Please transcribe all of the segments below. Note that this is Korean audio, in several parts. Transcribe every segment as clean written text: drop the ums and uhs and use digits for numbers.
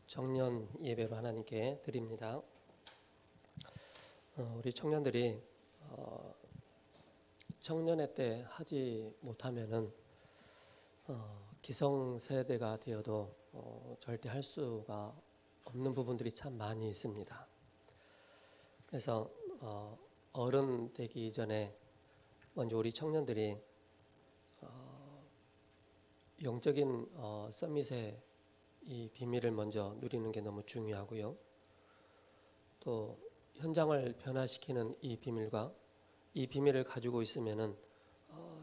청년 예배로 하나님께 드립니다. 우리 청년들이 청년회 때 하지 못하면은 기성세대가 되어도 절대 할 수가 없는 부분들이 참 많이 있습니다. 그래서 어른 되기 전에 먼저 우리 청년들이 영적인 서밋의 이 비밀을 먼저 누리는 게 너무 중요하고요. 또 현장을 변화시키는 이 비밀과 이 비밀을 가지고 있으면은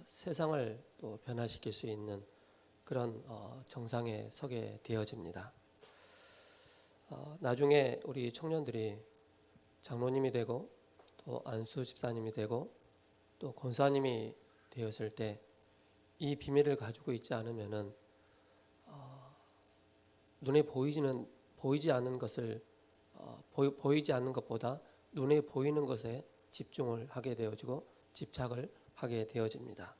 세상을 또 변화시킬 수 있는 그런 정상에 서게 되어집니다. 나중에 우리 청년들이 장로님이 되고 또 안수 집사님이 되고 또 권사님이 되었을 때 이 비밀을 가지고 있지 않으면은 눈에 보이지 않는 것을 보이지 않는 것보다 눈에 보이는 것에 집중을 하게 되어지고 집착을 하게 되어집니다.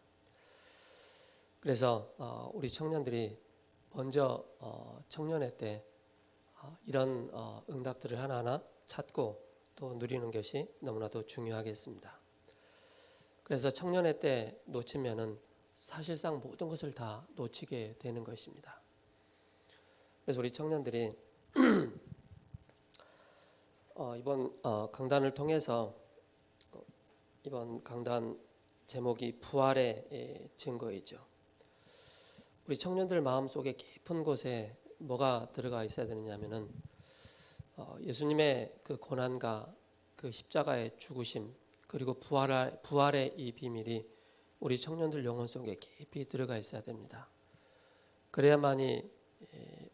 그래서 우리 청년들이 먼저 청년회 때 이런 응답들을 하나하나 찾고 또 누리는 것이 너무나도 중요하겠습니다. 그래서 청년회 때 놓치면은 사실상 모든 것을 다 놓치게 되는 것입니다. 그래서 우리 청년들이 이번 강단을 통해서 이번 강단 제목이 부활의 증거이죠. 우리 청년들 마음속에 깊은 곳에 뭐가 들어가 있어야 되느냐면은 예수님의 그 고난과 그 십자가의 죽으심 그리고 부활의 이 비밀이 우리 청년들 영혼 속에 깊이 들어가 있어야 됩니다. 그래야만이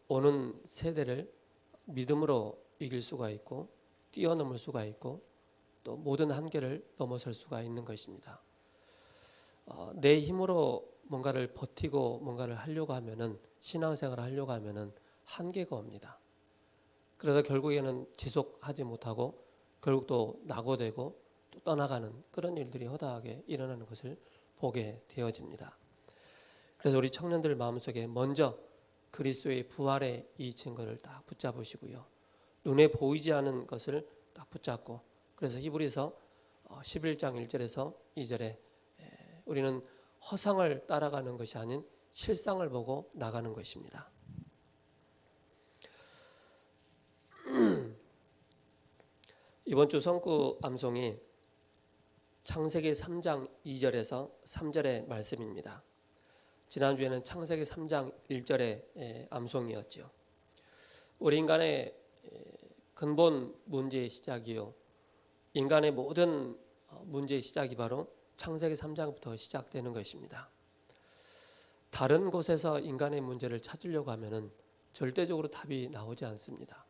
오는 세대를 믿음으로 이길 수가 있고 뛰어넘을 수가 있고 또 모든 한계를 넘어설 수가 있는 것입니다. 내 힘으로 뭔가를 버티고 뭔가를 하려고 하면은 신앙생활을 하려고 하면은 한계가 옵니다. 그래서 결국에는 지속하지 못하고 결국 또 낙오되고 또 떠나가는 그런 일들이 허다하게 일어나는 것을 보게 되어집니다. 그래서 우리 청년들 마음속에 먼저 그리스도의 부활의 이 증거를 딱 붙잡으시고요. 눈에 보이지 않는 것을 딱 붙잡고 그래서 히브리서 11장 1절에서 2절에 우리는 허상을 따라가는 것이 아닌 실상을 보고 나가는 것입니다. 이번 주 성구 암송이 창세기 3장 2절에서 3절의 말씀입니다. 지난주에는 창세기 3장 1절의 암송이었죠. 우리 인간의 근본 문제의 시작이요. 인간의 모든 문제의 시작이 바로 창세기 3장부터 시작되는 것입니다. 다른 곳에서 인간의 문제를 찾으려고 하면은 절대적으로 답이 나오지 않습니다.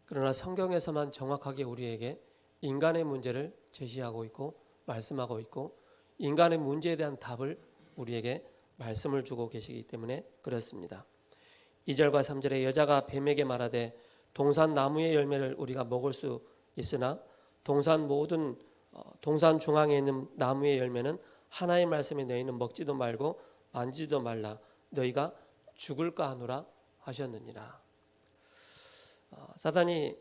그러나 성경에서만 정확하게 우리에게 인간의 문제를 제시하고 있고 말씀하고 있고 인간의 문제에 대한 답을 우리에게 말씀을 주고 계시기 때문에 그렇습니다. 2절과 3절에 여자가 뱀에게 말하되 동산 나무의 열매를 우리가 먹을 수 있으나 동산 중앙에 있는 나무의 열매는 하나의 말씀에 너희는 먹지도 말고 만지지도 말라 너희가 죽을까 하노라 하셨느니라. 사단이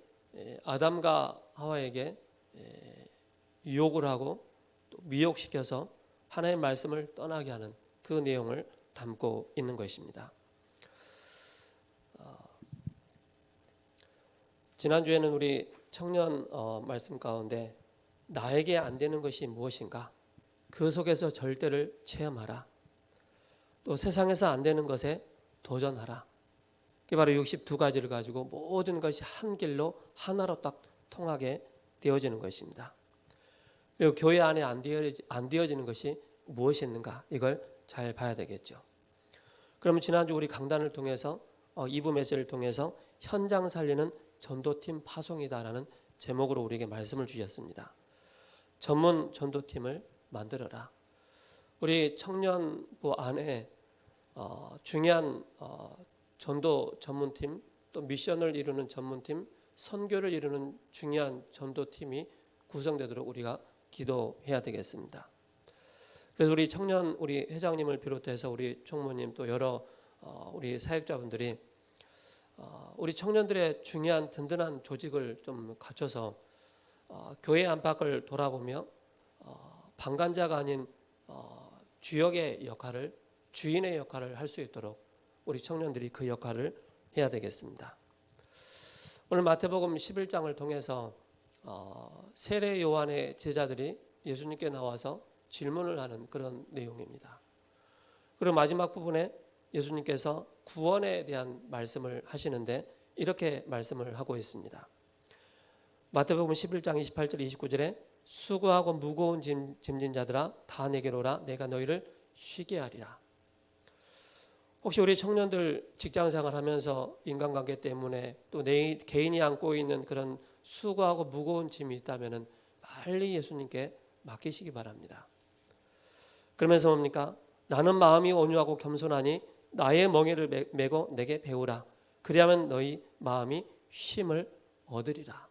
아담과 하와에게 유혹을 하고 또 미혹시켜서 하나님의 말씀을 떠나게 하는 그 내용을 담고 있는 것입니다. 지난주에는 우리 청년 말씀 가운데 나에게 안 되는 것이 무엇인가? 그 속에서 절대를 체험하라. 또 세상에서 안 되는 것에 도전하라. 그게 바로 62가지를 가지고 모든 것이 한 길로 하나로 딱 통하게 되어지는 것입니다. 그리고 교회 안에 안 되어지는 것이 무엇이 있는가? 이걸 잘 봐야 되겠죠. 그러면 지난주 우리 강단을 통해서 2부 메시지를 통해서 현장 살리는 전도팀 파송이다라는 제목으로 우리에게 말씀을 주셨습니다. 전문 전도팀을 만들어라. 우리 청년부 안에 중요한 전도 전문팀 또 미션을 이루는 전문팀 선교를 이루는 중요한 전도팀이 구성되도록 우리가 기도해야 되겠습니다. 그래서 우리 청년 우리 회장님을 비롯해서 우리 총무님 또 여러 우리 사역자분들이 우리 청년들의 중요한 든든한 조직을 좀 갖춰서 교회 안팎을 돌아보며 방관자가 아닌 주역의 역할을, 주인의 역할을 할 수 있도록 우리 청년들이 그 역할을 해야 되겠습니다. 오늘 마태복음 11장을 통해서 세례 요한의 제자들이 예수님께 나와서 질문을 하는 그런 내용입니다. 그리고 마지막 부분에 예수님께서 구원에 대한 말씀을 하시는데 이렇게 말씀을 하고 있습니다. 마태복음 11장 28절 29절에 수고하고 무거운 짐진 자들아 다 내게로 오라 내가 너희를 쉬게 하리라. 혹시 우리 청년들 직장생활 하면서 인간관계 때문에 또 내 개인이 안고 있는 그런 수고하고 무거운 짐이 있다면 빨리 예수님께 맡기시기 바랍니다. 그러면서 뭡니까? 나는 마음이 온유하고 겸손하니 나의 멍에를 메고 내게 배우라. 그리하면 너희 마음이 쉼을 얻으리라.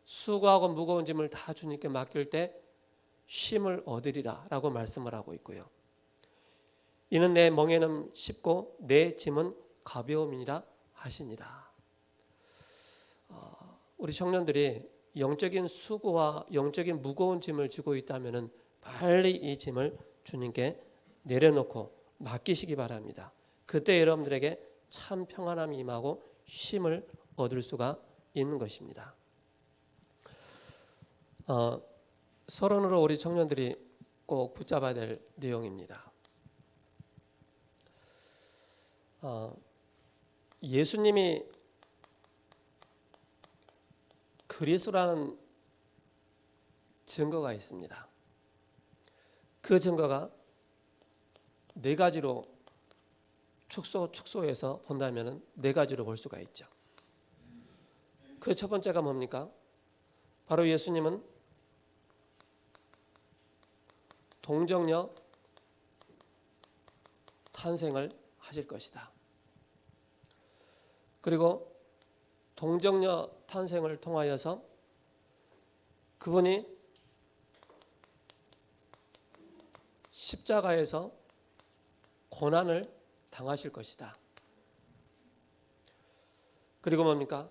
수고하고 무거운 짐을 다 주님께 맡길 때 쉼을 얻으리라 라고 말씀을 하고 있고요. 이는 내 멍에는 쉽고 내 짐은 가벼움이니라 하시니라. 우리 청년들이 영적인 수고와 영적인 무거운 짐을 지고 있다면 빨리 이 짐을 주님께 내려놓고 맡기시기 바랍니다. 그때 여러분들에게 참 평안함이 임하고 쉼을 얻을 수가 있는 것입니다. 서론으로 우리 청년들이 꼭 붙잡아야 될 내용입니다. 예수님이 그리스도라는 증거가 있습니다. 그 증거가 네 가지로 축소해서 본다면 네 가지로 볼 수가 있죠. 그 첫 번째가 뭡니까? 바로 예수님은 동정녀 탄생을 하실 것이다. 그리고 동정녀 탄생을 통하여서 그분이 십자가에서 고난을 당하실 것이다. 그리고 뭡니까?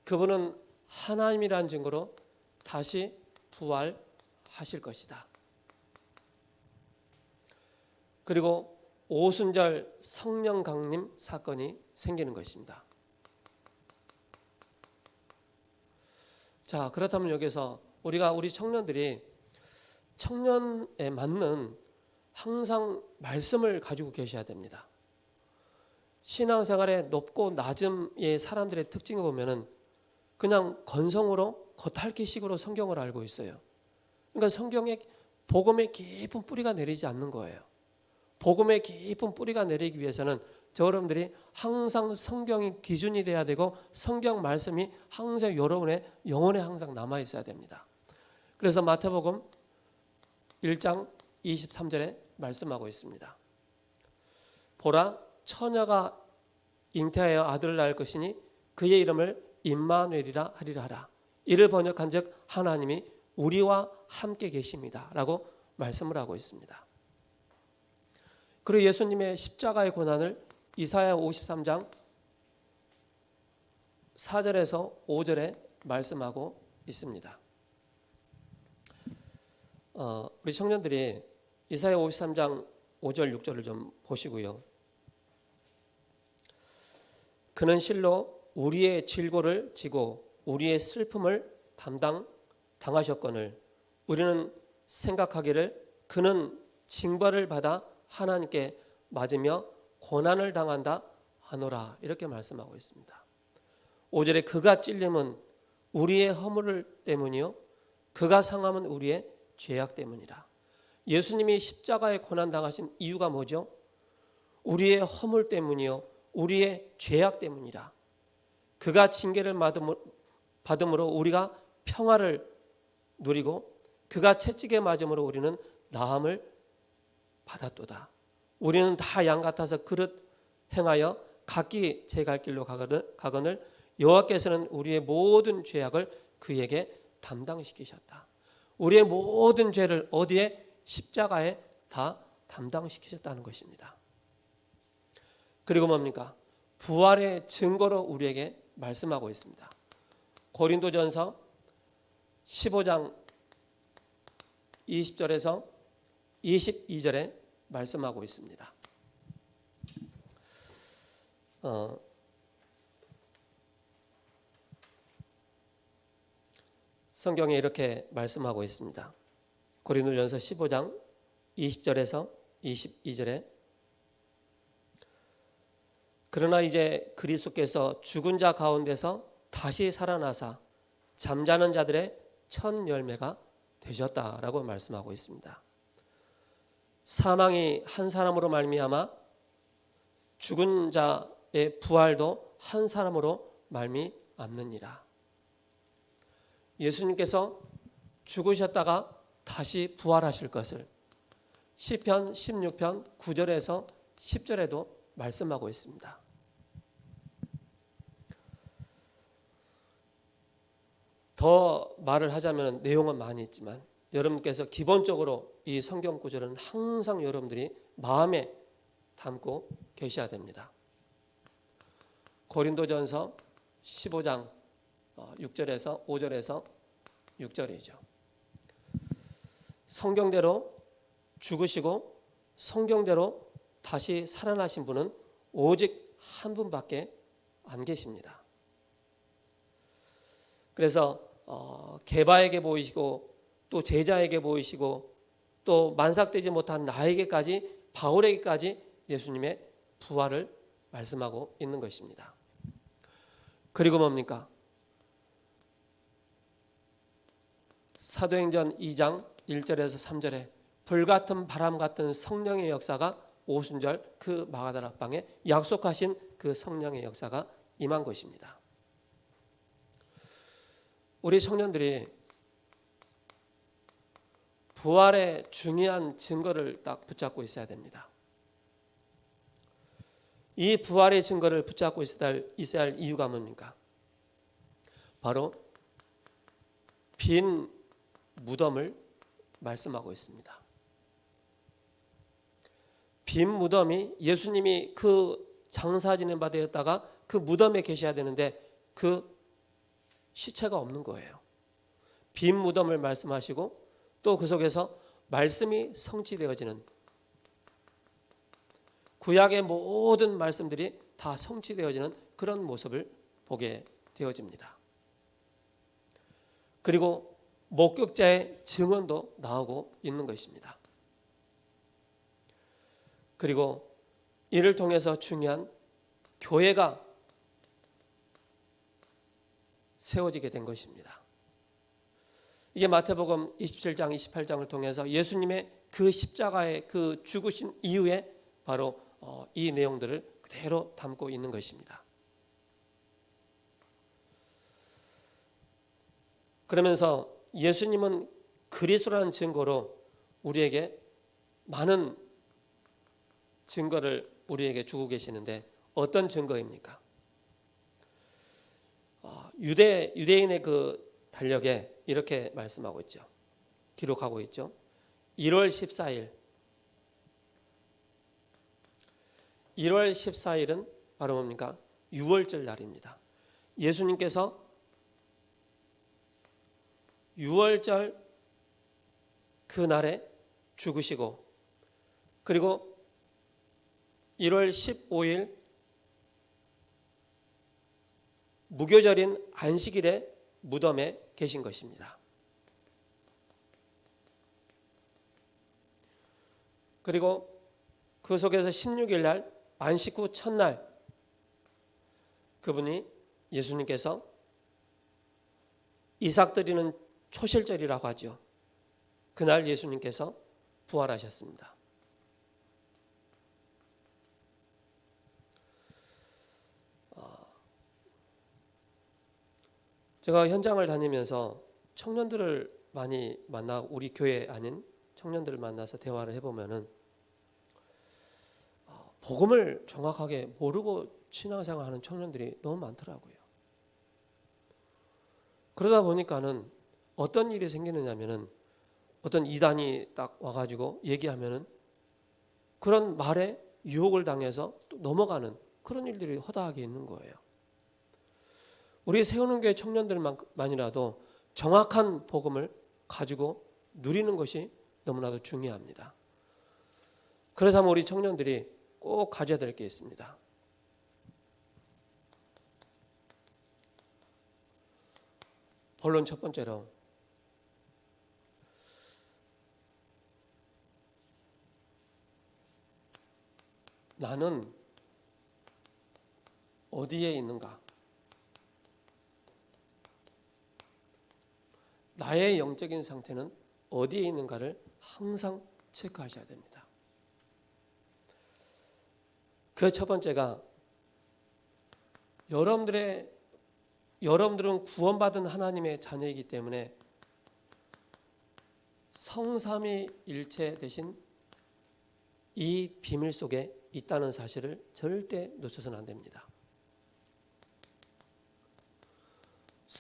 그분은 하나님이라는 증거로 다시 부활하실 것이다. 그리고 오순절 성령 강림 사건이 생기는 것입니다. 자, 그렇다면 여기서 우리 청년들이 청년에 맞는 항상 말씀을 가지고 계셔야 됩니다. 신앙생활의 높고 낮음의 사람들의 특징을 보면은 그냥 건성으로 겉핥기식으로 성경을 알고 있어요. 그러니까 성경에 복음의 깊은 뿌리가 내리지 않는 거예요. 복음의 깊은 뿌리가 내리기 위해서는 여러분들이 항상 성경이 기준이 돼야 되고 성경 말씀이 항상 여러분의 영혼에 항상 남아 있어야 됩니다. 그래서 마태복음 1장 23절에 말씀하고 있습니다. 보라 처녀가 잉태하여 아들을 낳을 것이니 그의 이름을 임마누엘이라 하리라 하라. 이를 번역한즉 하나님이 우리와 함께 계십니다 라고 말씀을 하고 있습니다. 그리고 예수님의 십자가의 고난을 이사야 53장 4절에서 5절에 말씀하고 있습니다. 우리 청년들이 이사야 53장 5절 6절을 좀 보시고요. 그는 실로 우리의 질고를 지고 우리의 슬픔을 당하셨거늘 우리는 생각하기를 그는 징벌을 받아 하나님께 맞으며 고난을 당한다 하노라 이렇게 말씀하고 있습니다. 5절에 그가 찔림은 우리의 허물 때문이요 그가 상함은 우리의 죄악 때문이라. 예수님이 십자가에 고난 당하신 이유가 뭐죠? 우리의 허물 때문이요 우리의 죄악 때문이라. 그가 징계를 받음으로 우리가 평화를 누리고 그가 채찍에 맞음으로 우리는 나음을 받았도다. 우리는 다 양 같아서 그릇 행하여 각기 제 갈 길로 가거늘 여호와께서는 우리의 모든 죄악을 그에게 담당시키셨다. 우리의 모든 죄를 어디에? 십자가에 다 담당시키셨다는 것입니다. 그리고 뭡니까? 부활의 증거로 우리에게 말씀하고 있습니다. 고린도전서 15장 20절에서 22절에 말씀하고 있습니다. 성경에 이렇게 말씀하고 있습니다. 고린도전서 15장 20절에서 22절에 그러나 이제 그리스도께서 죽은 자 가운데서 다시 살아나사 잠자는 자들의 첫 열매가 되셨다라고 말씀하고 있습니다. 사망이 한 사람으로 말미암아 죽은 자의 부활도 한 사람으로 말미암느니라. 예수님께서 죽으셨다가 다시 부활하실 것을 시편 16편 9절에서 10절에도 말씀하고 있습니다. 더 말을 하자면 내용은 많이 있지만 여러분께서 기본적으로 이 성경 구절은 항상 여러분들이 마음에 담고 계셔야 됩니다. 고린도전서 15장 6절에서 5절에서 6절이죠. 성경대로 죽으시고 성경대로 다시 살아나신 분은 오직 한 분밖에 안 계십니다. 그래서 게바에게 보이시고 또 제자에게 보이시고 또 만삭되지 못한 나에게까지 바울에게까지 예수님의 부활을 말씀하고 있는 것입니다. 그리고 뭡니까? 사도행전 2장 1절에서 3절에 불같은 바람 같은 성령의 역사가 오순절 그 마가다라 방에 약속하신 그 성령의 역사가 임한 것입니다. 우리 청년들이 부활의 중요한 증거를 딱 붙잡고 있어야 됩니다. 이 부활의 증거를 붙잡고 있어야 할 이유가 뭡니까? 바로 빈 무덤을 말씀하고 있습니다. 빈 무덤이 예수님이 그 장사 지낸 바 되었다가 그 무덤에 계셔야 되는데 그 시체가 없는 거예요. 빈 무덤을 말씀하시고 또 그 속에서 말씀이 성취되어지는 구약의 모든 말씀들이 다 성취되어지는 그런 모습을 보게 되어집니다. 그리고 목격자의 증언도 나오고 있는 것입니다. 그리고 이를 통해서 중요한 교회가 세워지게 된 것입니다. 이게 마태복음 27장 28장을 통해서 예수님의 그 십자가의 그 죽으신 이후에 바로 이 내용들을 그대로 담고 있는 것입니다. 그러면서 예수님은 그리스도라는 증거로 우리에게 많은 증거를 우리에게 주고 계시는데 어떤 증거입니까? 유대인의 그 달력에 이렇게 말씀하고 있죠. 기록하고 있죠. 1월 14일 1월 14일은 바로 뭡니까? 유월절 날입니다. 예수님께서 유월절 그 날에 죽으시고 그리고 1월 15일 무교절인 안식일에 무덤에 계신 것입니다. 그리고 그 속에서 16일 날 안식 후 첫날 그분이 예수님께서 이삭 드리는 초실절이라고 하죠. 그날 예수님께서 부활하셨습니다. 제가 현장을 다니면서 청년들을 많이 만나고 우리 교회 아닌 청년들을 만나서 대화를 해보면은 복음을 정확하게 모르고 신앙생활하는 청년들이 너무 많더라고요. 그러다 보니까는 어떤 일이 생기느냐면은 어떤 이단이 딱 와가지고 얘기하면은 그런 말에 유혹을 당해서 또 넘어가는 그런 일들이 허다하게 있는 거예요. 우리 세우는 교회 청년들만이라도 정확한 복음을 가지고 누리는 것이 너무나도 중요합니다. 그렇다면 우리 청년들이 꼭 가져야 될 게 있습니다. 본론 첫 번째로 나는 어디에 있는가? 나의 영적인 상태는 어디에 있는가를 항상 체크하셔야 됩니다. 그 첫 번째가 여러분들은 구원받은 하나님의 자녀이기 때문에 성삼위일체 되신 이 비밀 속에 있다는 사실을 절대 놓쳐서는 안 됩니다.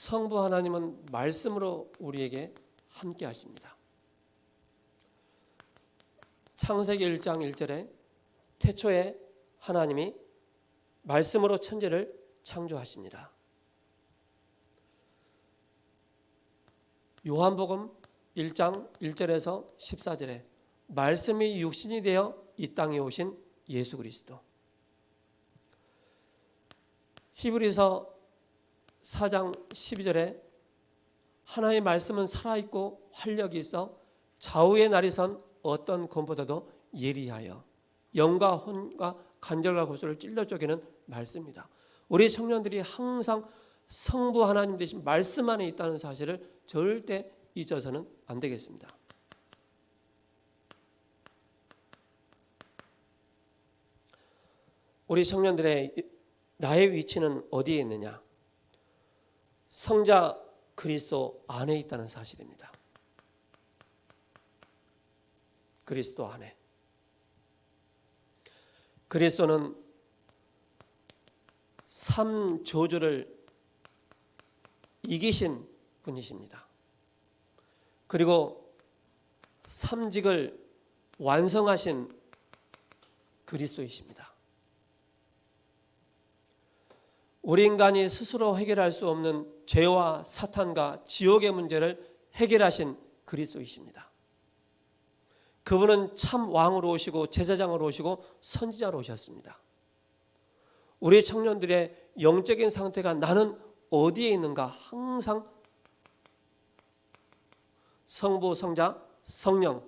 성부 하나님은 말씀으로 우리에게 함께 하십니다. 창세기 1장 1절에 태초에 하나님이 말씀으로 천지를 창조하시니라. 요한복음 1장 1절에서 14절에 말씀이 육신이 되어 이 땅에 오신 예수 그리스도. 히브리서 4장 12절에 하나님의 말씀은 살아있고 활력이 있어 좌우의 날이 선 어떤 검보다도 예리하여 영과 혼과 관절과 골수를 찔러 쪼개는 말씀입니다. 우리 청년들이 항상 성부 하나님 되신 말씀 안에 있다는 사실을 절대 잊어서는 안 되겠습니다. 우리 청년들의 나의 위치는 어디에 있느냐? 성자 그리스도 안에 있다는 사실입니다. 그리스도 안에. 그리스도는 삼저주를 이기신 분이십니다. 그리고 삼직을 완성하신 그리스도이십니다. 우리 인간이 스스로 해결할 수 없는 죄와 사탄과 지옥의 문제를 해결하신 그리스도이십니다. 그분은 참 왕으로 오시고 제사장으로 오시고 선지자로 오셨습니다. 우리 청년들의 영적인 상태가 나는 어디에 있는가 항상 성부, 성자, 성령,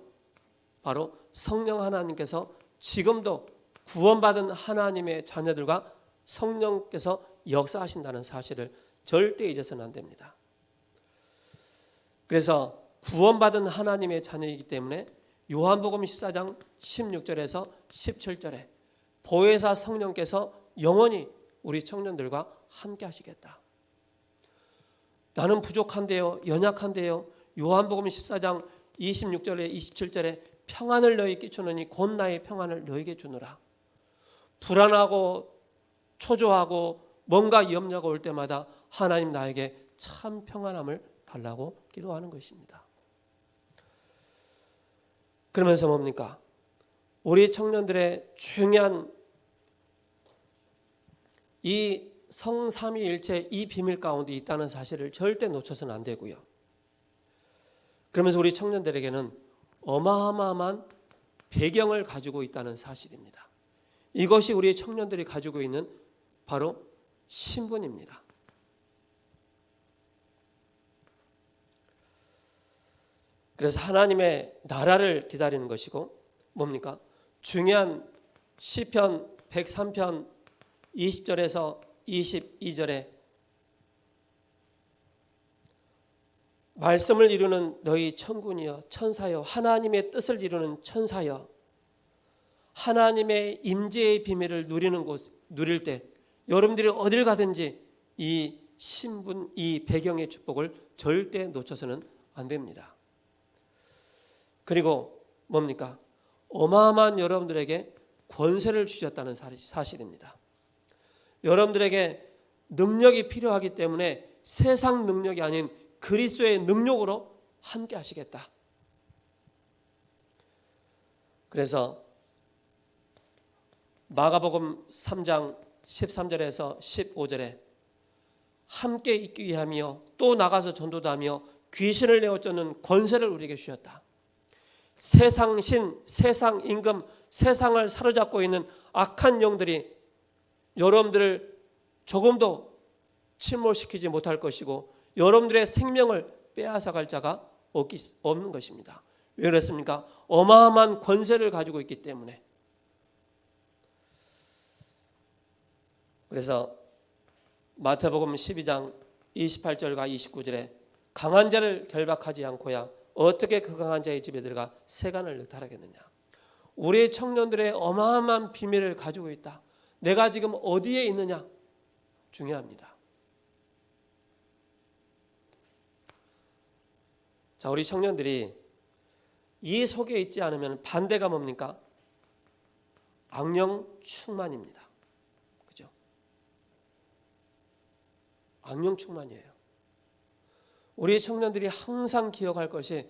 바로 성령 하나님께서 지금도 구원받은 하나님의 자녀들과 성령께서 역사하신다는 사실을 절대 잊어서는 안 됩니다. 그래서 구원받은 하나님의 자녀이기 때문에 요한복음 14장 16절에서 17절에 보혜사 성령께서 영원히 우리 청년들과 함께 하시겠다. 나는 부족한데요, 연약한데요. 요한복음 14장 26절에 27절에 평안을 너희 끼치노니 곧 나의 평안을 너에게 주노라. 불안하고 초조하고 뭔가 염려가 올 때마다 하나님 나에게 참 평안함을 달라고 기도하는 것입니다. 그러면서 뭡니까? 우리 청년들의 중요한 이 성삼위일체 이 비밀 가운데 있다는 사실을 절대 놓쳐서는 안 되고요. 그러면서 우리 청년들에게는 어마어마한 배경을 가지고 있다는 사실입니다. 이것이 우리 청년들이 가지고 있는 바로 신분입니다. 그래서 하나님의 나라를 기다리는 것이고 뭡니까? 중요한 시편 103편 20절에서 22절에 말씀을 이루는 너희 천군이여 천사여 하나님의 뜻을 이루는 천사여 하나님의 임재의 비밀을 누릴 때 여러분들이 어딜 가든지 이 신분, 이 배경의 축복을 절대 놓쳐서는 안 됩니다. 그리고 뭡니까? 어마어마한 여러분들에게 권세를 주셨다는 사실입니다. 여러분들에게 능력이 필요하기 때문에 세상 능력이 아닌 그리스도의 능력으로 함께 하시겠다. 그래서 마가복음 3장 13절에서 15절에 함께 있기 위함이요 또 나가서 전도도 하며 귀신을 내어 쫓는 권세를 우리에게 주셨다. 세상 신, 세상 임금, 세상을 사로잡고 있는 악한 영들이 여러분들을 조금도 침몰시키지 못할 것이고 여러분들의 생명을 빼앗아갈 자가 없는 것입니다. 왜 그렇습니까? 어마어마한 권세를 가지고 있기 때문에. 그래서 마태복음 12장 28절과 29절에 강한 자를 결박하지 않고야 어떻게 그 강한 자의 집에 들어가 세간을 늑탈하겠느냐. 우리 청년들의 어마어마한 비밀을 가지고 있다. 내가 지금 어디에 있느냐 중요합니다. 자, 우리 청년들이 이 속에 있지 않으면 반대가 뭡니까? 악령 충만입니다. 그죠? 악령 충만이에요. 우리 청년들이 항상 기억할 것이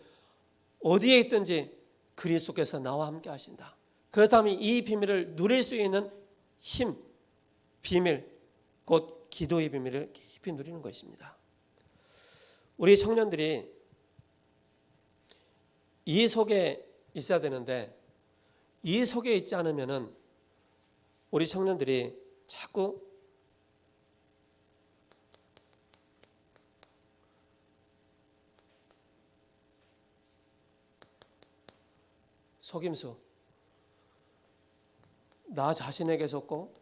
어디에 있든지 그리스도께서 나와 함께 하신다. 그렇다면 이 비밀을 누릴 수 있는 힘, 비밀, 곧 기도의 비밀을 깊이 누리는 것입니다. 우리 청년들이 이 속에 있어야 되는데 이 속에 있지 않으면은 우리 청년들이 자꾸 속임수, 나 자신에게 속고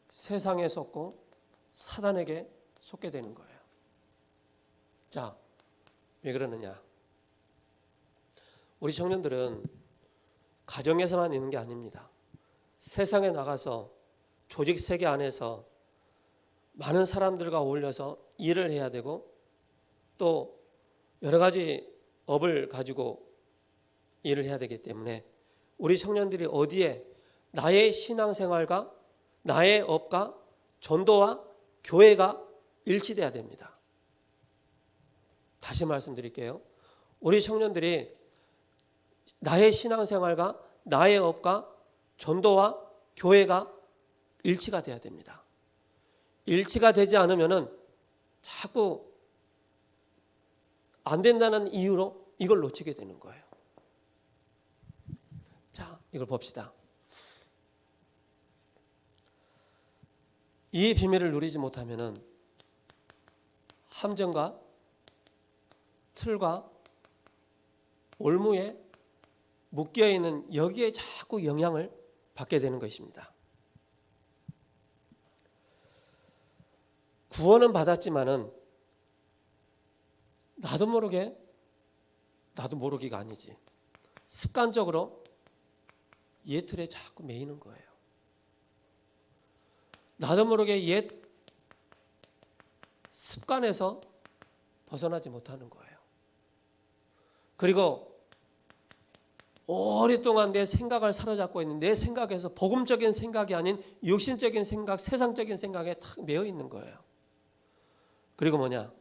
세상에 속고 사단에게 속게 되는 거예요. 자, 왜 그러느냐? 우리 청년들은 가정에서만 있는 게 아닙니다. 세상에 나가서 조직 세계 안에서 많은 사람들과 어울려서 일을 해야 되고 또 여러 가지 업을 가지고 일을 해야 되기 때문에 우리 청년들이 어디에 나의 신앙생활과 나의 업과 전도와 교회가 일치돼야 됩니다. 다시 말씀드릴게요. 우리 청년들이 나의 신앙생활과 나의 업과 전도와 교회가 일치가 돼야 됩니다. 일치가 되지 않으면은 자꾸 안 된다는 이유로 이걸 놓치게 되는 거예요. 자, 이걸 봅시다. 이 비밀을 누리지 못하면은 함정과 틀과 올무에 묶여있는 여기에 자꾸 영향을 받게 되는 것입니다. 구원은 받았지만은 나도 모르기가 아니지. 습관적으로 옛 틀에 자꾸 매이는 거예요. 나도 모르게 옛 습관에서 벗어나지 못하는 거예요. 그리고 오랫동안 내 생각을 사로잡고 있는 내 생각에서 복음적인 생각이 아닌 육신적인 생각, 세상적인 생각에 탁 매여 있는 거예요. 그리고 뭐냐?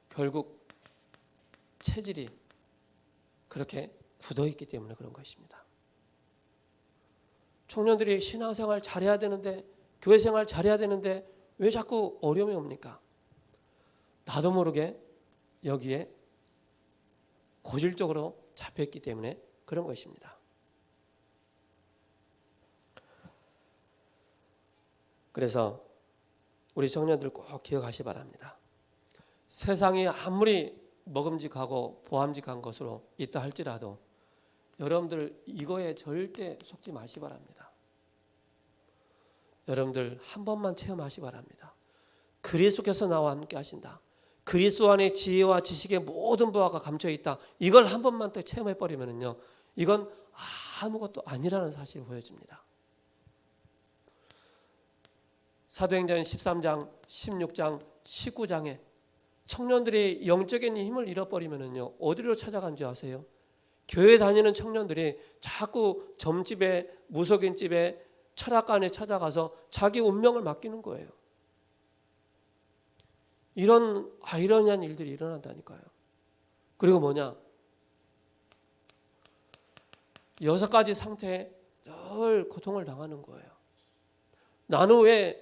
결국 체질이 그렇게 굳어 있기 때문에 그런 것입니다. 청년들이 신앙생활 잘해야 되는데 교회생활 잘해야 되는데 왜 자꾸 어려움이 옵니까? 나도 모르게 여기에 고질적으로 잡혀있기 때문에 그런 것입니다. 그래서 우리 청년들 꼭 기억하시 바랍니다. 세상이 아무리 먹음직하고 보암직한 것으로 있다 할지라도 여러분들 이거에 절대 속지 마시 바랍니다. 여러분들 한 번만 체험하시 바랍니다. 그리스도께서 나와 함께 하신다. 그리스도 안에 지혜와 지식의 모든 부하가 감춰 있다. 이걸 한 번만 또 체험해 버리면요, 이건 아무것도 아니라는 사실을 보여집니다. 사도행전 13장, 16장, 19장에 청년들이 영적인 힘을 잃어버리면요, 어디로 찾아간 줄 아세요? 교회 다니는 청년들이 자꾸 점집에, 무속인집에, 철학관에 찾아가서 자기 운명을 맡기는 거예요. 이런 아이러니한 일들이 일어난다니까요. 그리고 뭐냐? 6가지 상태에 늘 고통을 당하는 거예요. 나는 왜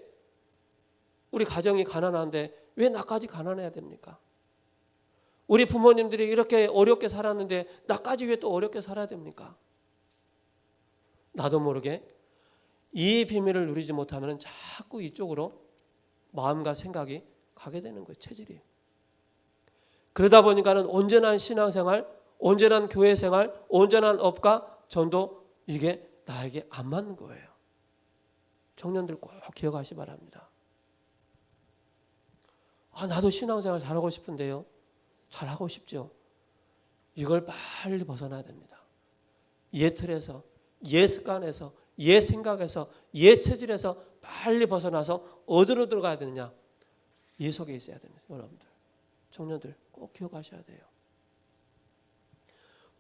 우리 가정이 가난한데 왜 나까지 가난해야 됩니까? 우리 부모님들이 이렇게 어렵게 살았는데 나까지 왜 또 어렵게 살아야 됩니까? 나도 모르게 이 비밀을 누리지 못하면 자꾸 이쪽으로 마음과 생각이 가게 되는 거예요. 체질이. 그러다 보니까는 온전한 신앙생활, 온전한 교회생활, 온전한 업과 전도 이게 나에게 안 맞는 거예요. 청년들 꼭 기억하시 바랍니다. 나도 신앙생활 잘하고 싶은데요. 잘하고 싶죠. 이걸 빨리 벗어나야 됩니다. 옛 틀에서, 옛 습관에서, 옛 생각에서, 옛 체질에서 빨리 벗어나서 어디로 들어가야 되느냐? 이 속에 있어야 됩니다. 여러분들, 청년들 꼭 기억하셔야 돼요.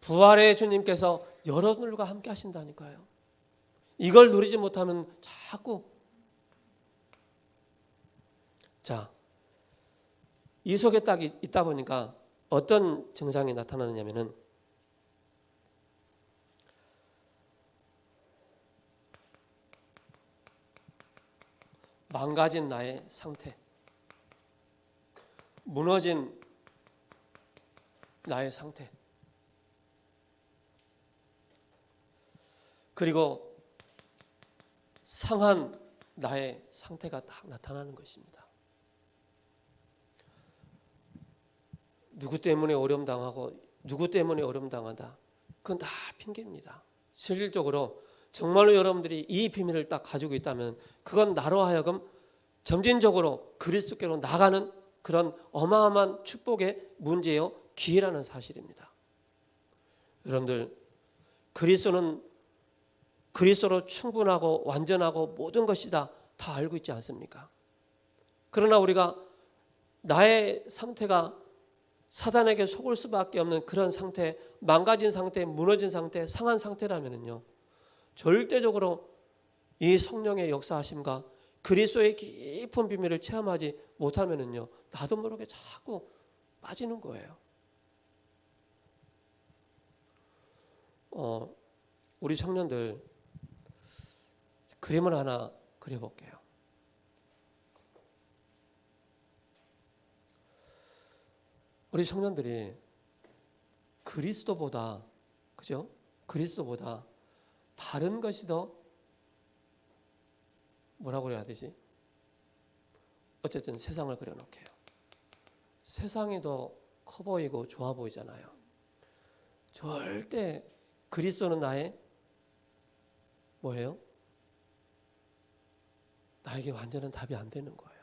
부활의 주님께서 여러분들과 함께 하신다니까요. 이걸 누리지 못하면 자꾸 이 속에 딱 있다 보니까 어떤 증상이 나타나느냐면은 망가진 나의 상태, 무너진 나의 상태, 그리고 상한 나의 상태가 딱 나타나는 것입니다. 누구 때문에 어려움 당하고 누구 때문에 어려움 당하다. 그건 다 핑계입니다. 실질적으로 정말로 여러분들이 이 비밀을 딱 가지고 있다면 그건 나로 하여금 점진적으로 그리스도께로 나가는 그런 어마어마한 축복의 문제요 기회라는 사실입니다. 여러분들 그리스도는 그리스도로 충분하고 완전하고 모든 것이다 다 알고 있지 않습니까? 그러나 우리가 나의 상태가 사단에게 속을 수밖에 없는 그런 상태, 망가진 상태, 무너진 상태, 상한 상태라면요 절대적으로 이 성령의 역사하심과 그리스도의 깊은 비밀을 체험하지 못하면요 나도 모르게 자꾸 빠지는 거예요. 우리 청년들 그림을 하나 그려볼게요. 우리 청년들이 그리스도보다 그죠? 그리스도보다 다른 것이 더 뭐라고 해야 되지? 어쨌든 세상을 그려놓게요. 세상이 더 커 보이고 좋아 보이잖아요. 절대 그리스도는 나의 뭐예요? 나에게 완전한 답이 안 되는 거예요.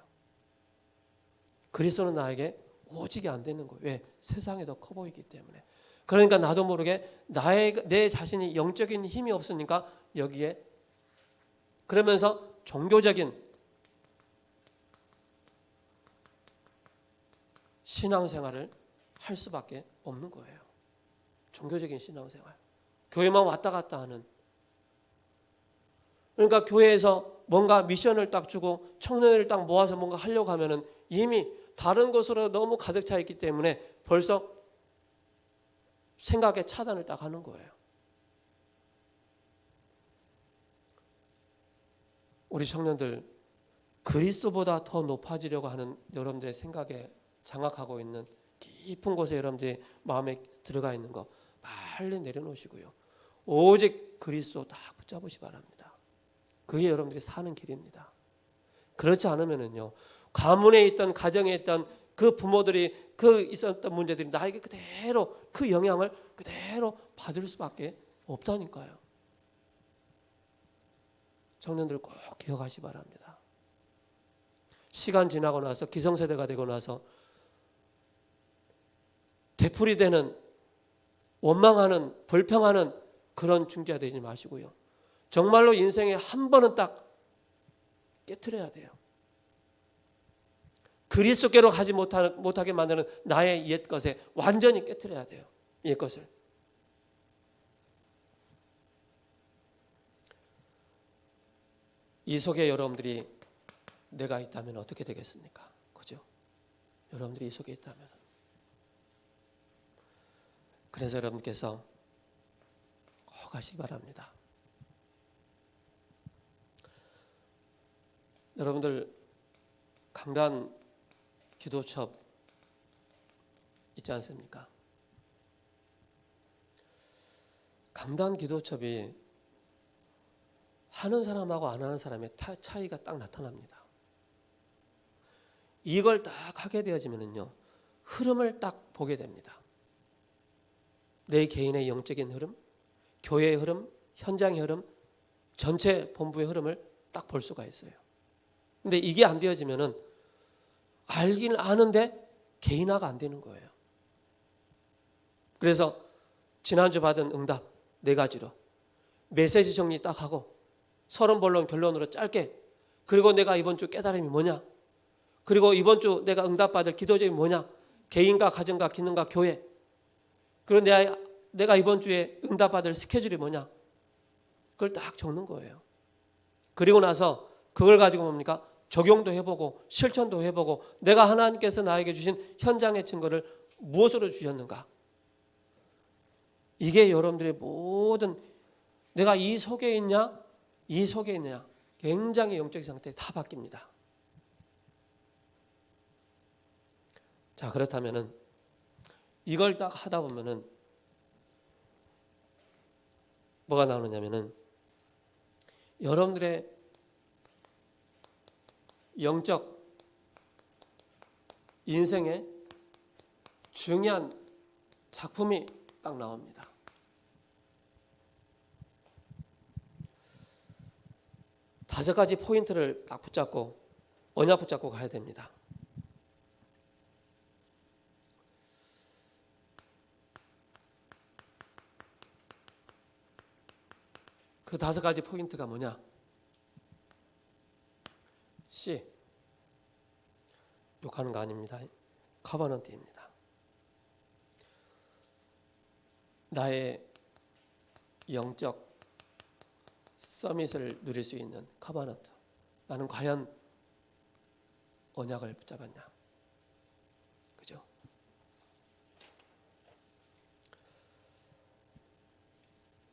그리스도는 나에게 오직이 안 되는 거예요. 왜? 세상이 더 커 보이기 때문에. 그러니까 나도 모르게 내 자신이 영적인 힘이 없으니까 여기에 그러면서 종교적인 신앙생활을 할 수밖에 없는 거예요. 종교적인 신앙생활. 교회만 왔다 갔다 하는. 그러니까 교회에서 뭔가 미션을 딱 주고 청년을 딱 모아서 뭔가 하려고 하면은 이미 다른 것으로 너무 가득 차 있기 때문에 벌써 생각에 차단을 딱 하는 거예요. 우리 청년들 그리스도보다 더 높아지려고 하는 여러분들의 생각에 장악하고 있는 깊은 곳에 여러분들의 마음에 들어가 있는 거 빨리 내려놓으시고요. 오직 그리스도 다 붙잡으시 바랍니다. 그게 여러분들이 사는 길입니다. 그렇지 않으면요. 가문에 있던 가정에 있던 그 부모들이 그 있었던 문제들이 나에게 그대로 그 영향을 그대로 받을 수밖에 없다니까요. 청년들 꼭 기억하시 바랍니다. 시간 지나고 나서 기성세대가 되고 나서 되풀이되는 원망하는 불평하는 그런 중재가 되지 마시고요. 정말로 인생에 한 번은 딱 깨트려야 돼요. 그리스도께로 가지 못하게 만드는 나의 옛 것에 완전히 깨트려야 돼요. 옛 것을. 이 속에 여러분들이 내가 있다면 어떻게 되겠습니까? 그죠? 여러분들이 이 속에 있다면. 그래서 여러분께서 꼭 하시기 바랍니다. 여러분들 강단 기도첩 있지 않습니까? 강단 기도첩이 하는 사람하고 안 하는 사람의 차이가 딱 나타납니다. 이걸 딱 하게 되어지면요, 흐름을 딱 보게 됩니다. 내 개인의 영적인 흐름, 교회의 흐름, 현장의 흐름, 전체 본부의 흐름을 딱 볼 수가 있어요. 근데 이게 안 되어지면은 알긴 아는데 개인화가 안 되는 거예요. 그래서 지난주 받은 응답 4가지로 메시지 정리 딱 하고 서론 본론 결론으로 짧게, 그리고 내가 이번 주 깨달음이 뭐냐, 그리고 이번 주 내가 응답받을 기도점이 뭐냐, 개인과 가정과 기능과 교회, 그리고 내가 이번 주에 응답받을 스케줄이 뭐냐, 그걸 딱 적는 거예요. 그리고 나서 그걸 가지고 뭡니까? 적용도 해보고 실천도 해보고 내가 하나님께서 나에게 주신 현장의 증거를 무엇으로 주셨는가, 이게 여러분들의 모든, 내가 이 속에 있냐 이 속에 있느냐, 굉장히 영적 상태 다 바뀝니다. 자, 그렇다면은 이걸 딱 하다 보면은 뭐가 나오느냐면은 여러분들의 영적 인생의 중요한 작품이 딱 나옵니다. 다섯 가지 포인트를 딱 붙잡고 언약 붙잡고 가야 됩니다. 그 5가지 포인트가 뭐냐? C, 욕하는 거 아닙니다. 커버넌트입니다. 나의 영적 서밋을 누릴 수 있는 커버넌트. 나는 과연 언약을 붙잡았냐? 그죠?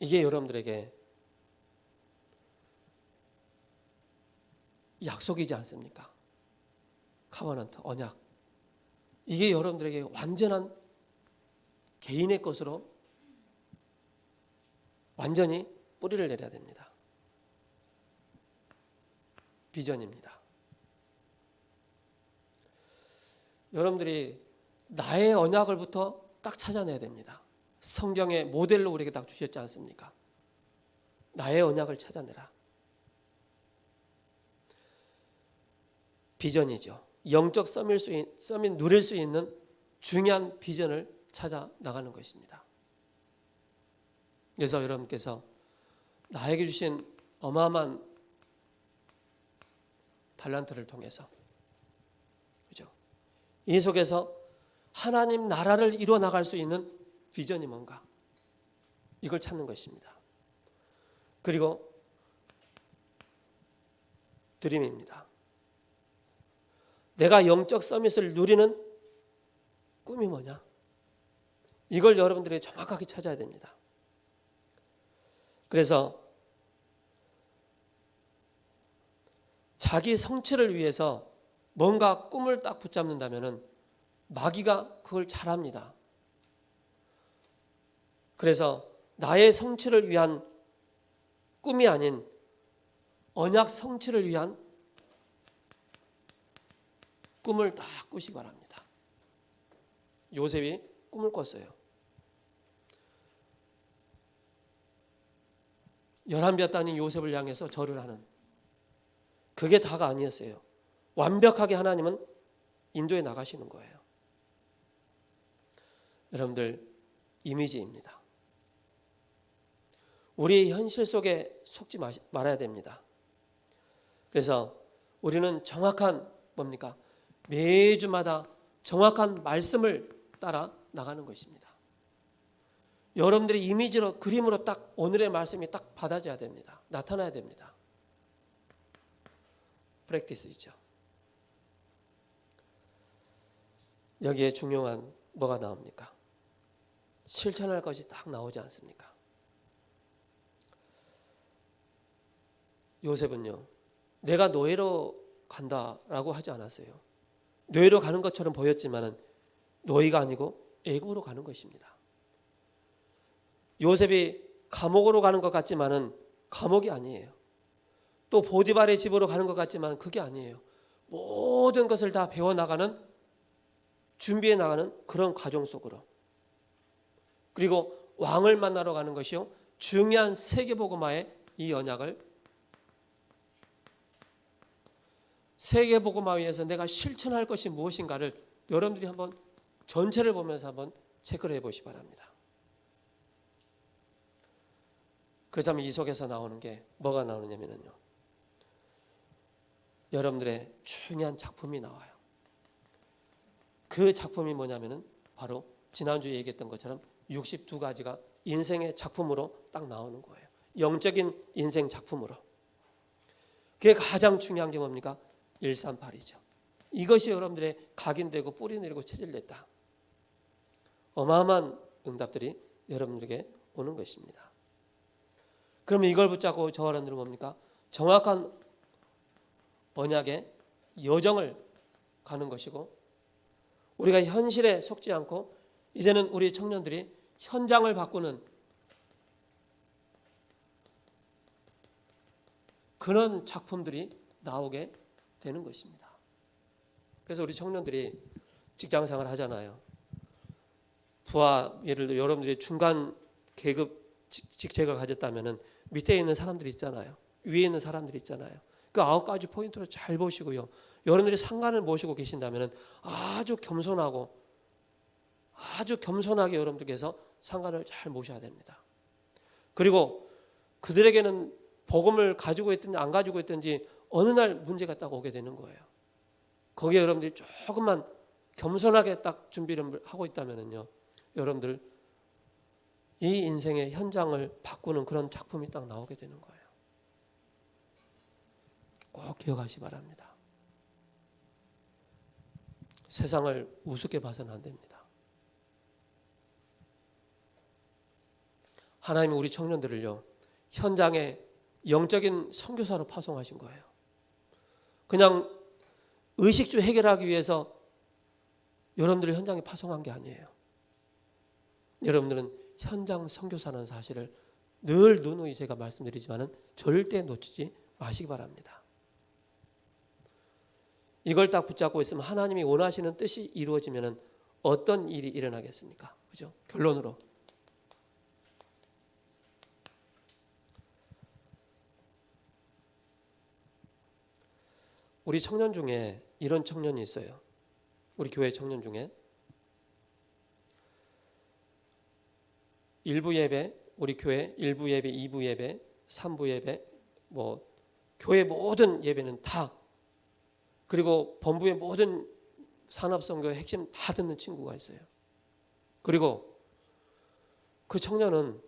이게 여러분들에게 약속이지 않습니까? 커버넌트, 언약. 이게 여러분들에게 완전한 개인의 것으로 완전히 뿌리를 내려야 됩니다. 비전입니다. 여러분들이 나의 언약을부터 딱 찾아내야 됩니다. 성경의 모델로 우리에게 딱 주셨지 않습니까? 나의 언약을 찾아내라. 비전이죠. 영적 서밋 누릴 수 있는 중요한 비전을 찾아 나가는 것입니다. 그래서 여러분께서 나에게 주신 어마어마한 달란트를 통해서, 그죠? 이 속에서 하나님 나라를 이루어 나갈 수 있는 비전이 뭔가, 이걸 찾는 것입니다. 그리고 드림입니다. 내가 영적 서밋을 누리는 꿈이 뭐냐? 이걸 여러분들이 정확하게 찾아야 됩니다. 그래서 자기 성취를 위해서 뭔가 꿈을 딱 붙잡는다면 마귀가 그걸 잘합니다. 그래서 나의 성취를 위한 꿈이 아닌 언약 성취를 위한 꿈을 딱 꾸시기 바랍니다. 요셉이 꿈을 꿨어요. 11배 따님 요셉을 향해서 절을 하는, 그게 다가 아니었어요. 완벽하게 하나님은 인도에 나가시는 거예요. 여러분들, 이미지입니다. 우리 현실 속에 속지 말아야 됩니다. 그래서 우리는 정확한 뭡니까? 매주마다 정확한 말씀을 따라 나가는 것입니다. 여러분들이 이미지로, 그림으로 딱 오늘의 말씀이 딱 받아져야 됩니다. 나타나야 됩니다. 프랙티스이죠. 여기에 중요한 뭐가 나옵니까? 실천할 것이 딱 나오지 않습니까? 요셉은요, 내가 노예로 간다라고 하지 않았어요. 노예로 가는 것처럼 보였지만은 노예가 아니고 애굽으로 가는 것입니다. 요셉이 감옥으로 가는 것 같지만은 감옥이 아니에요. 또 보디발의 집으로 가는 것 같지만 그게 아니에요. 모든 것을 다 배워나가는, 준비해 나가는 그런 과정 속으로. 그리고 왕을 만나러 가는 것이요, 중요한 세계복음화의 이 언약을, 세계복음화 위해서 내가 실천할 것이 무엇인가를 여러분들이 한번 전체를 보면서 한번 체크를 해보시기 바랍니다. 그렇다면 이 속에서 나오는 게 뭐가 나오느냐면요, 여러분들의 중요한 작품이 나와요. 그 작품이 뭐냐면은 바로 지난주에 얘기했던 것처럼 62가지가 인생의 작품으로 딱 나오는 거예요. 영적인 인생 작품으로. 그게 가장 중요한 게 뭡니까? 138이죠. 이것이 여러분들의 각인되고 뿌리내리고 체질됐다. 어마어마한 응답들이 여러분들에게 오는 것입니다. 그러면 이걸 붙잡고 저 여러분들은 뭡니까? 정확한 언약의 여정을 가는 것이고, 우리가 현실에 속지 않고 이제는 우리 청년들이 현장을 바꾸는 그런 작품들이 나오게 되는 것입니다. 그래서 우리 청년들이 직장생활 하잖아요. 부하, 예를 들어 여러분들이 중간 계급 직책을 가졌다면 밑에 있는 사람들이 있잖아요. 위에 있는 사람들이 있잖아요. 그 9가지 포인트를 잘 보시고요. 여러분들이 상관을 모시고 계신다면 아주 겸손하게 여러분들께서 상관을 잘 모셔야 됩니다. 그리고 그들에게는 복음을 가지고 있든지 안 가지고 있든지 어느 날 문제가 딱 오게 되는 거예요. 거기에 여러분들이 조금만 겸손하게 딱 준비를 하고 있다면요, 여러분들 이 인생의 현장을 바꾸는 그런 작품이 딱 나오게 되는 거예요. 꼭 기억하시기 바랍니다. 세상을 우습게 봐서는 안 됩니다. 하나님이 우리 청년들을요, 현장에 영적인 선교사로 파송하신 거예요. 그냥 의식주 해결하기 위해서 여러분들을 현장에 파송한 게 아니에요. 여러분들은 현장 선교사라는 사실을 늘 누누이 제가 말씀드리지만은 절대 놓치지 마시기 바랍니다. 이걸 딱 붙잡고 있으면 하나님이 원하시는 뜻이 이루어지면은 어떤 일이 일어나겠습니까? 그죠? 결론으로. 우리 청년 중에 이런 청년이 있어요. 우리 교회 청년 중에 일부 예배, 우리 교회 일부 예배, 2부 예배, 3부 예배, 뭐 교회 모든 예배는 다, 그리고 본부의 모든 산업선교의 핵심 다 듣는 친구가 있어요. 그리고 그 청년은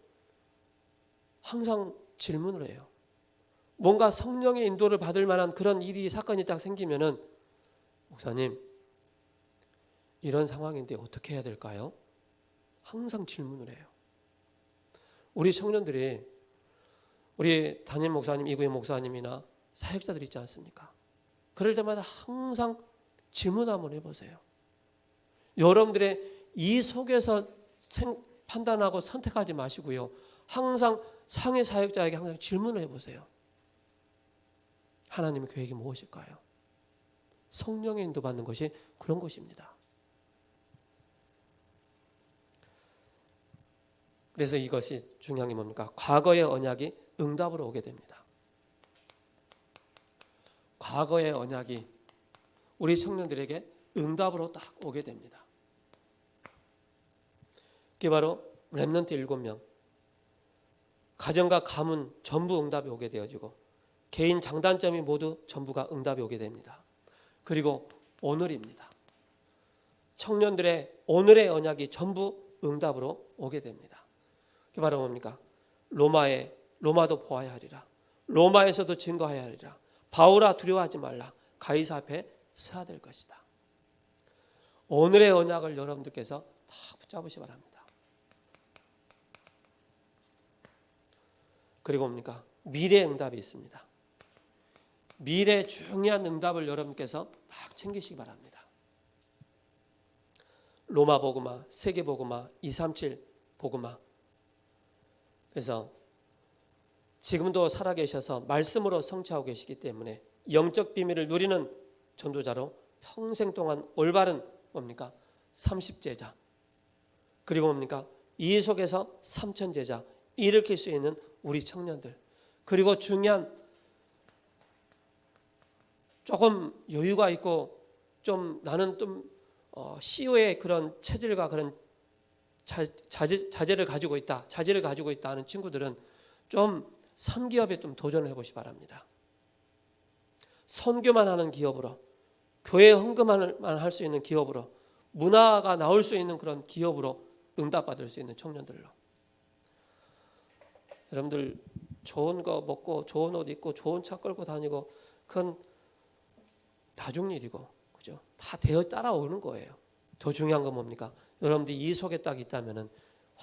항상 질문을 해요. 뭔가 성령의 인도를 받을 만한 그런 일이, 사건이 딱 생기면은, 목사님 이런 상황인데 어떻게 해야 될까요? 항상 질문을 해요. 우리 청년들이, 우리 담임 목사님, 이구현 목사님이나 사역자들이 있지 않습니까? 그럴 때마다 항상 질문 한번 해보세요. 여러분들의 이 속에서 판단하고 선택하지 마시고요, 항상 상위 사역자에게 항상 질문을 해보세요. 하나님의 계획이 무엇일까요? 성령의 인도받는 것이 그런 것입니다. 그래서 이것이 중요한 게 뭡니까? 과거의 언약이 응답으로 오게 됩니다. 과거의 언약이 우리 청년들에게 응답으로 딱 오게 됩니다. 그게 바로 렘넌트 7명, 가정과 가문 전부 응답이 오게 되어지고, 개인 장단점이 모두 전부가 응답이 오게 됩니다. 그리고 오늘입니다. 청년들의 오늘의 언약이 전부 응답으로 오게 됩니다. 그게 바로 뭡니까? 로마도 보아야 하리라. 로마에서도 증거해야 하리라. 바울아 두려워하지 말라. 가이사 앞에 서야 될 것이다. 오늘의 언약을 여러분들께서 다 붙잡으시기 바랍니다. 그리고 뭡니까? 미래의 응답이 있습니다. 미래 중요한 응답을 여러분께서 딱 챙기시기 바랍니다. 로마 복음화, 세계 복음화, 237 복음화. 그래서 지금도 살아계셔서 말씀으로 성취하고 계시기 때문에 영적 비밀을 누리는 전도자로 평생 동안 올바른 뭡니까? 30제자. 그리고 뭡니까? 이 속에서 3000제자 일으킬 수 있는 우리 청년들. 그리고 중요한 조금 여유가 있고 좀 나는 좀 CEO의 그런 체질과 그런 자질을 가지고 있다 하는 친구들은 좀 3기업에 좀 도전을 해보시 바랍니다. 선교만 하는 기업으로, 교회 헌금만 할 수 있는 기업으로, 문화가 나올 수 있는 그런 기업으로 응답받을 수 있는 청년들로. 여러분들 좋은 거 먹고 좋은 옷 입고 좋은 차 끌고 다니고 그건 나중 일이고, 그죠? 다 되어 따라오는 거예요. 더 중요한 건 뭡니까? 여러분들이 이 속에 딱 있다면은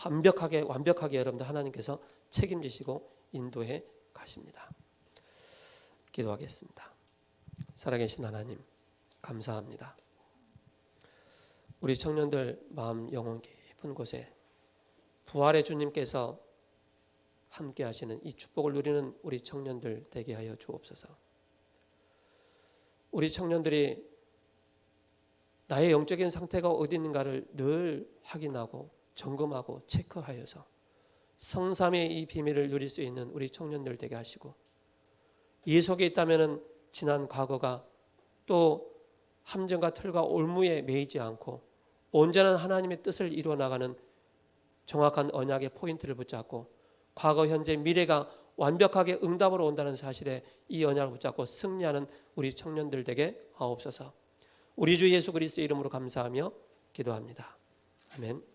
완벽하게 여러분들 하나님께서 책임지시고 인도해 가십니다. 기도하겠습니다. 살아계신 하나님, 감사합니다. 우리 청년들 마음 영혼 깊은 곳에 부활의 주님께서 함께 하시는 이 축복을 누리는 우리 청년들 되게 하여 주옵소서. 우리 청년들이 나의 영적인 상태가 어디 있는가를 늘 확인하고 점검하고 체크하여서 성삼의 이 비밀을 누릴 수 있는 우리 청년들 되게 하시고, 이 속에 있다면 지난 과거가 또 함정과 틀과 올무에 매이지 않고 온전한 하나님의 뜻을 이루어 나가는 정확한 언약의 포인트를 붙잡고 과거, 현재, 미래가 완벽하게 응답으로 온다는 사실에 이 언약을 붙잡고 승리하는 우리 청년들 되게 하옵소서. 우리 주 예수 그리스도의 이름으로 감사하며 기도합니다. 아멘.